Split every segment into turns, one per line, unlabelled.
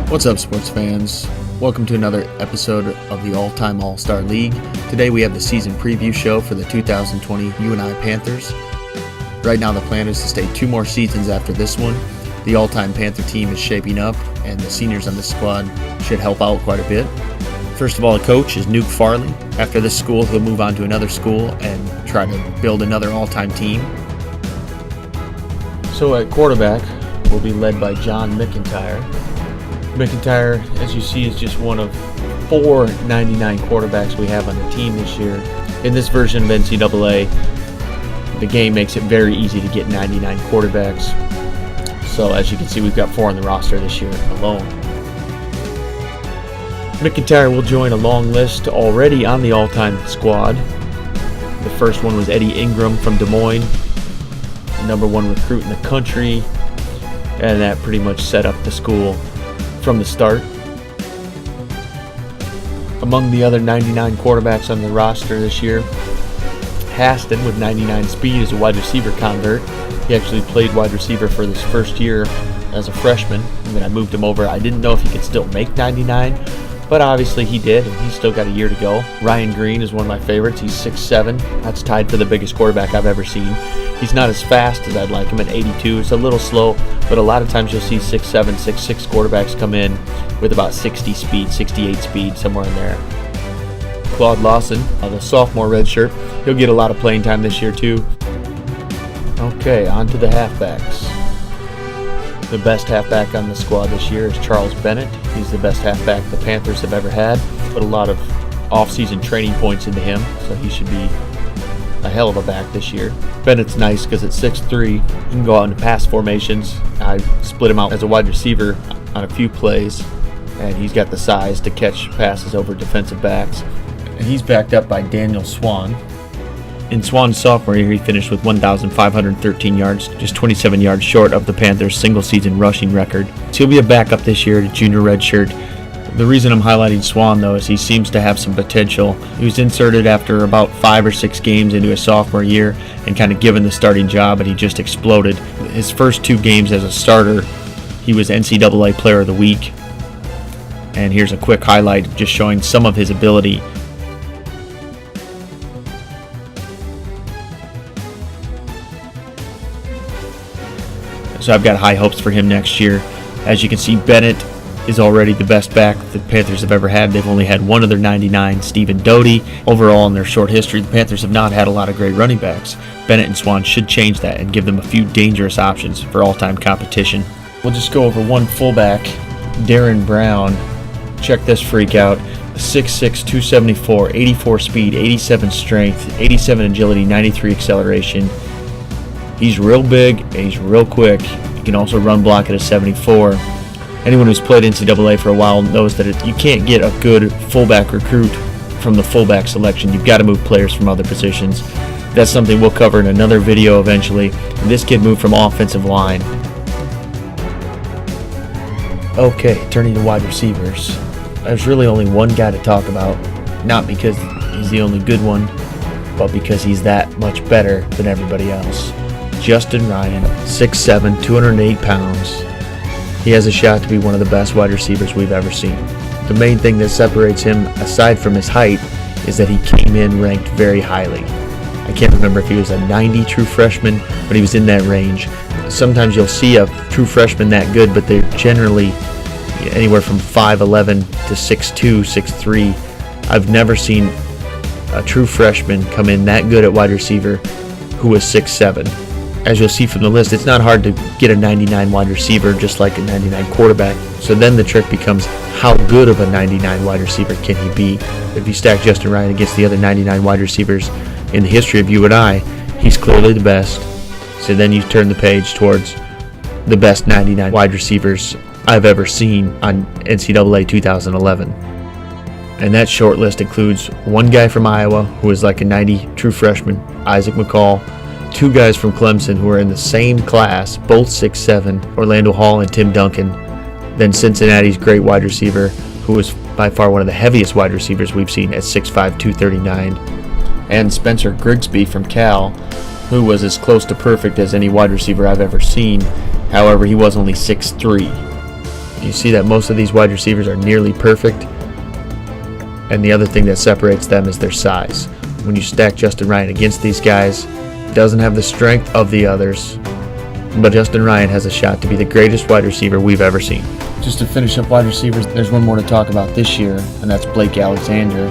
What's up, sports fans? Welcome to another episode of the All-Time All-Star League. Today we have the season preview show for the 2020 UNI Panthers. Right now the plan is to stay 2 more seasons after this one. The all-time Panther team is shaping up, and the seniors on this squad should help out quite a bit. First of all, the coach is Nuke Farley. After this school, he'll move on to another school and try to build another all-time team. So at quarterback, we'll be led by John McIntyre. McIntyre, as you see, is just one of 4 99 quarterbacks we have on the team this year. In this version of NCAA, the game makes it very easy to get 99 quarterbacks. So as you can see, we've got 4 on the roster this year alone. McIntyre will join a long list already on the all-time squad. The first one was Eddie Ingram from Des Moines, #1 recruit in the country, and that pretty much set up the school from the start. Among the other 99 quarterbacks on the roster this year, Haston with 99 speed is a wide receiver convert. He actually played wide receiver for this first year as a freshman, and then I moved him over. I didn't know if he could still make 99, but obviously he did, and he's still got a year to go. Ryan Green is one of my favorites. He's 6'7". That's tied for the biggest quarterback I've ever seen. He's not as fast as I'd like him at 82. It's a little slow, but a lot of times you'll see 6'7", 6'6" quarterbacks come in with about 60 speed, 68 speed, somewhere in there. Claude Lawson, the sophomore redshirt, he'll get a lot of playing time this year too. Okay, on to the halfbacks. The best halfback on the squad this year is Charles Bennett. He's the best halfback the Panthers have ever had. Put a lot of off-season training points into him, so he should be a hell of a back this year. Bennett's nice because at 6'3", he can go out into pass formations. I split him out as a wide receiver on a few plays, and he's got the size to catch passes over defensive backs. And he's backed up by Daniel Swan. In Swan's sophomore year, he finished with 1,513 yards, just 27 yards short of the Panthers' single-season rushing record. So he'll be a backup this year, junior redshirt. The reason I'm highlighting Swan, though, is he seems to have some potential. He was inserted after about 5 or 6 games into his sophomore year and kind of given the starting job, and he just exploded. His first 2 games as a starter, he was NCAA Player of the Week. And here's a quick highlight just showing some of his ability. So I've got high hopes for him next year. As you can see, Bennett is already the best back the Panthers have ever had. They've only had one other 99, Stephen Doty. Overall, in their short history, the Panthers have not had a lot of great running backs. Bennett and Swan should change that and give them a few dangerous options for all-time competition. We'll just go over one fullback, Darren Brown. Check this freak out. 6'6", 274, 84 speed, 87 strength, 87 agility, 93 acceleration. He's real big and he's real quick. He can also run block at a 74. Anyone who's played NCAA for a while knows that you can't get a good fullback recruit from the fullback selection. You've got to move players from other positions. That's something we'll cover in another video eventually. And this kid moved from offensive line. Okay, turning to wide receivers. There's really only one guy to talk about. Not because he's the only good one, but because he's that much better than everybody else. Justin Ryan, 6'7", 208 pounds. He has a shot to be one of the best wide receivers we've ever seen. The main thing that separates him, aside from his height, is that he came in ranked very highly. I can't remember if he was a 90 true freshman, but he was in that range. Sometimes you'll see a true freshman that good, but they're generally anywhere from 5'11 to 6'2, 6'3. I've never seen a true freshman come in that good at wide receiver who was 6'7". As you'll see from the list, it's not hard to get a 99 wide receiver just like a 99 quarterback. So then the trick becomes, how good of a 99 wide receiver can he be? If you stack Justin Ryan against the other 99 wide receivers in the history of UNI, he's clearly the best. So then you turn the page towards the best 99 wide receivers I've ever seen on NCAA 2011. And that short list includes one guy from Iowa who was like a 90 true freshman, Isaac McCall. 2 guys from Clemson who are in the same class, both 6'7", Orlando Hall and Tim Duncan. Then Cincinnati's great wide receiver, who was by far one of the heaviest wide receivers we've seen at 6'5", 239. And Spencer Grigsby from Cal, who was as close to perfect as any wide receiver I've ever seen. However, he was only 6'3". You see that most of these wide receivers are nearly perfect. And the other thing that separates them is their size. When you stack Justin Ryan against these guys, he doesn't have the strength of the others, but Justin Ryan has a shot to be the greatest wide receiver we've ever seen. Just to finish up wide receivers, there's one more to talk about this year, and that's Blake Alexander.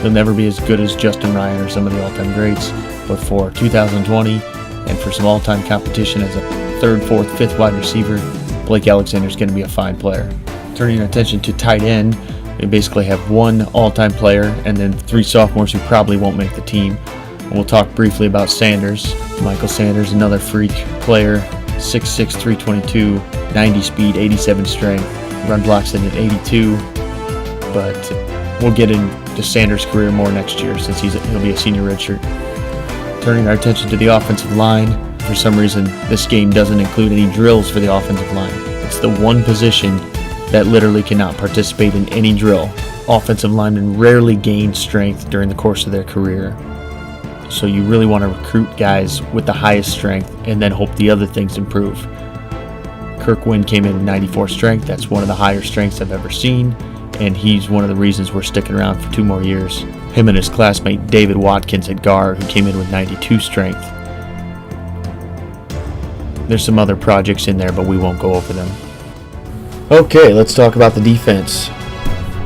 He'll never be as good as Justin Ryan or some of the all-time greats, but for 2020 and for some all-time competition as a third, fourth, fifth wide receiver, Blake Alexander is going to be a fine player. Turning your attention to tight end, we basically have one all-time player and then 3 sophomores who probably won't make the team. And we'll talk briefly about Sanders. Michael Sanders, another freak player, 6'6", 322, 90 speed, 87 strength, run blocks in at 82. But we'll get into Sanders' career more next year since he'll be a senior redshirt. Turning our attention to the offensive line, for some reason this game doesn't include any drills for the offensive line. It's the one position that literally cannot participate in any drill. Offensive linemen rarely gain strength during the course of their career. So you really want to recruit guys with the highest strength and then hope the other things improve. Kirk Wynn came in at 94 strength. That's one of the higher strengths I've ever seen, and he's one of the reasons we're sticking around for 2 more years. Him and his classmate David Watkins at guard, who came in with 92 strength. There's some other projects in there, but we won't go over them. Okay, let's talk about the defense.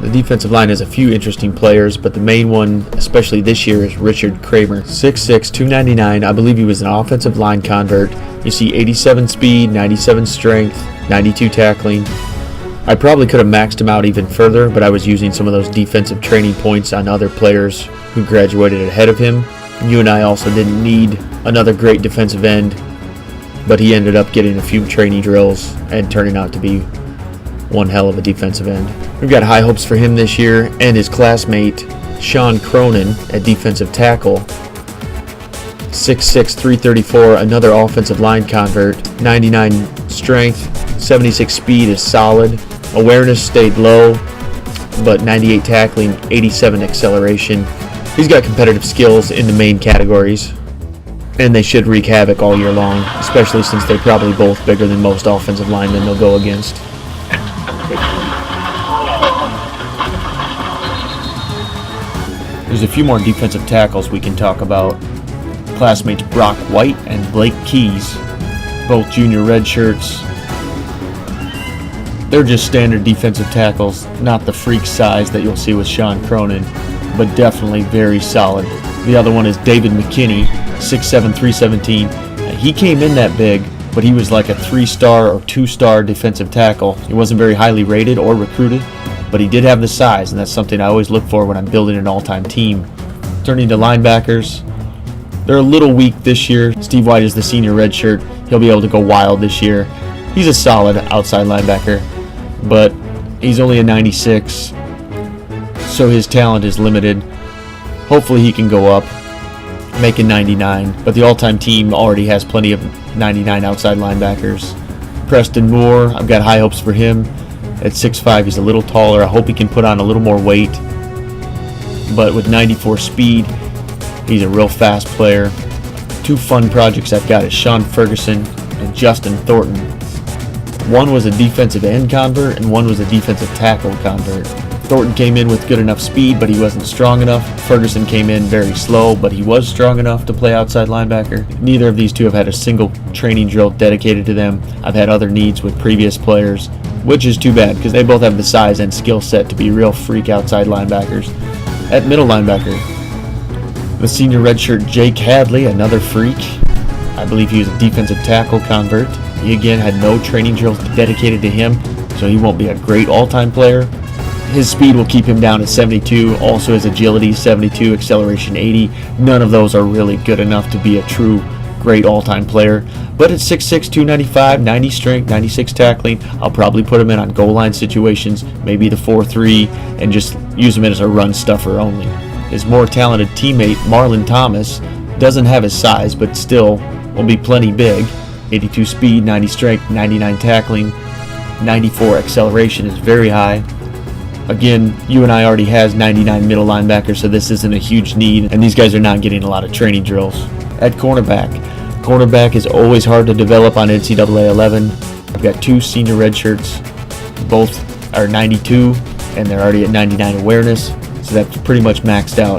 The defensive line has a few interesting players, but the main one, especially this year, is Richard Kramer. 6'6", 299. I believe he was an offensive line convert. You see 87 speed, 97 strength, 92 tackling. I probably could have maxed him out even further, but I was using some of those defensive training points on other players who graduated ahead of him. UNI also didn't need another great defensive end, but he ended up getting a few training drills and turning out to be one hell of a defensive end. We've got high hopes for him this year and his classmate Sean Cronin at defensive tackle. 6'6", 334, another offensive line convert. 99 strength, 76 speed is solid. Awareness stayed low, but 98 tackling, 87 acceleration. He's got competitive skills in the main categories, and they should wreak havoc all year long, especially since they're probably both bigger than most offensive linemen they'll go against. There's a few more defensive tackles we can talk about. Classmates Brock White and Blake Keys, both junior redshirts. They're just standard defensive tackles, not the freak size that you'll see with Sean Cronin, but definitely very solid. The other one is David McKinney, 6'7", 317. He came in that big, but he was like a 3-star or 2-star defensive tackle. He wasn't very highly rated or recruited, but he did have the size, and that's something I always look for when I'm building an all-time team. Turning to linebackers, they're a little weak this year. Steve White is the senior redshirt. He'll be able to go wild this year. He's a solid outside linebacker, but he's only a 96, so his talent is limited. Hopefully he can go up, make a 99, but the all-time team already has plenty of 99 outside linebackers. Preston Moore, I've got high hopes for him. At 6'5", he's a little taller. I hope he can put on a little more weight, but with 94 speed, he's a real fast player. 2 fun projects I've got is Sean Ferguson and Justin Thornton. One was a defensive end convert and one was a defensive tackle convert. Thornton came in with good enough speed, but he wasn't strong enough. Ferguson came in very slow, but he was strong enough to play outside linebacker. Neither of these two have had a single training drill dedicated to them. I've had other needs with previous players, which is too bad because they both have the size and skill set to be real freak outside linebackers. At middle linebacker, the senior redshirt Jake Hadley, another freak. I believe he was a defensive tackle convert. He again had no training drills dedicated to him, so he won't be a great all-time player. His speed will keep him down at 72, also his agility 72, acceleration 80. None of those are really good enough to be a true great all-time player. But at 6'6", 295, 90 strength, 96 tackling, I'll probably put him in on goal line situations, maybe the 4-3, and just use him as a run stuffer only. His more talented teammate, Marlon Thomas, doesn't have his size, but still will be plenty big. 82 speed, 90 strength, 99 tackling, 94 acceleration is very high. Again, UNI already has 99 middle linebackers, so this isn't a huge need, and these guys are not getting a lot of training drills. At cornerback is always hard to develop on NCAA 11. I've got 2 senior redshirts. both are 92, and they're already at 99 awareness, so that's pretty much maxed out.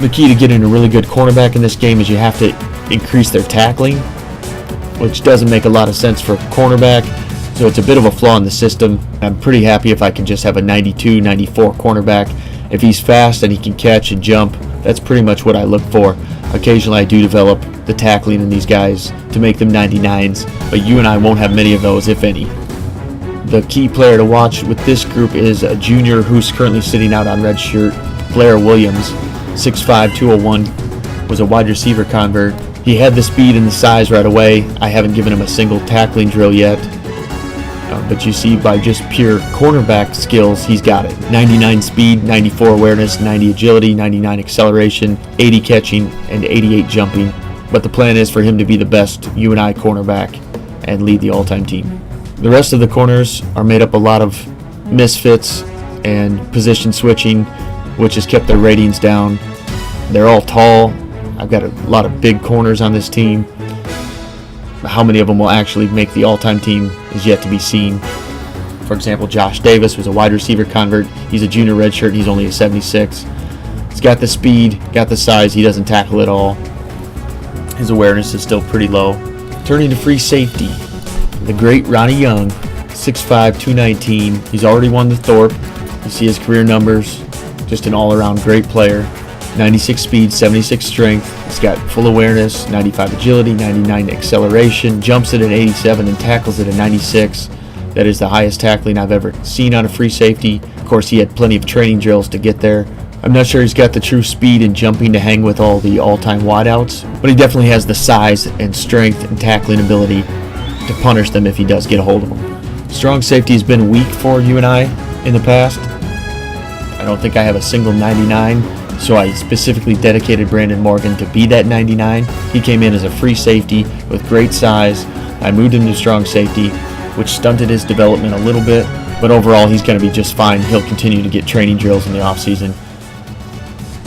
The key to getting a really good cornerback in this game is you have to increase their tackling, which doesn't make a lot of sense for a cornerback, so it's a bit of a flaw in the system. I'm pretty happy if I can just have a 92, 94 cornerback. If he's fast and he can catch and jump, that's pretty much what I look for. Occasionally I do develop the tackling in these guys to make them 99s, but UNI won't have many of those, if any. The key player to watch with this group is a junior who's currently sitting out on red shirt, Blair Williams, 6'5", 201, was a wide receiver convert. He had the speed and the size right away. I haven't given him a single tackling drill yet. But you see, by just pure cornerback skills, he's got it. 99 speed, 94 awareness, 90 agility, 99 acceleration, 80 catching, and 88 jumping. But the plan is for him to be the best UNI cornerback and lead the all-time team. The rest of the corners are made up a lot of misfits and position switching, which has kept their ratings down. They're all tall. I've got a lot of big corners on this team. How many of them will actually make the all-time team is yet to be seen. For example, Josh Davis was a wide receiver convert. He's a junior redshirt. He's only a 76. He's got the speed, got the size. He doesn't tackle at all. His awareness is still pretty low. Turning to free safety, the great Ronnie Young, 6'5", 219. He's already won the Thorpe. You see his career numbers. Just an all-around great player. 96 speed, 76 strength. He's got full awareness, 95 agility, 99 acceleration, jumps it at 87 and tackles it at 96. That is the highest tackling I've ever seen on a free safety. Of course, he had plenty of training drills to get there. I'm not sure he's got the true speed and jumping to hang with all the all-time wideouts, but he definitely has the size and strength and tackling ability to punish them if he does get a hold of them. Strong safety has been weak for UNI in the past. I don't think I have a single 99. So I specifically dedicated Brandon Morgan to be that 99. He came in as a free safety with great size. I moved him to strong safety, which stunted his development a little bit, but overall he's going to be just fine. He'll continue to get training drills in the offseason.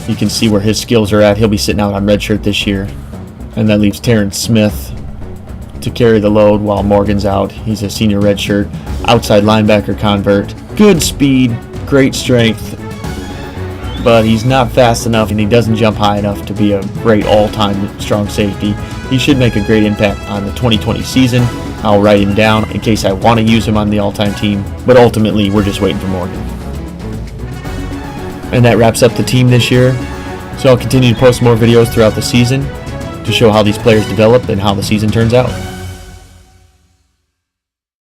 You can see where his skills are at. He'll be sitting out on redshirt this year. And that leaves Terrence Smith to carry the load while Morgan's out. He's a senior redshirt, outside linebacker convert. Good speed, great strength, but he's not fast enough and he doesn't jump high enough to be a great all-time strong safety. He should make a great impact on the 2020 season. I'll write him down in case I want to use him on the all-time team, but ultimately we're just waiting for Morgan. And that wraps up the team this year. So I'll continue to post more videos throughout the season to show how these players develop and how the season turns out.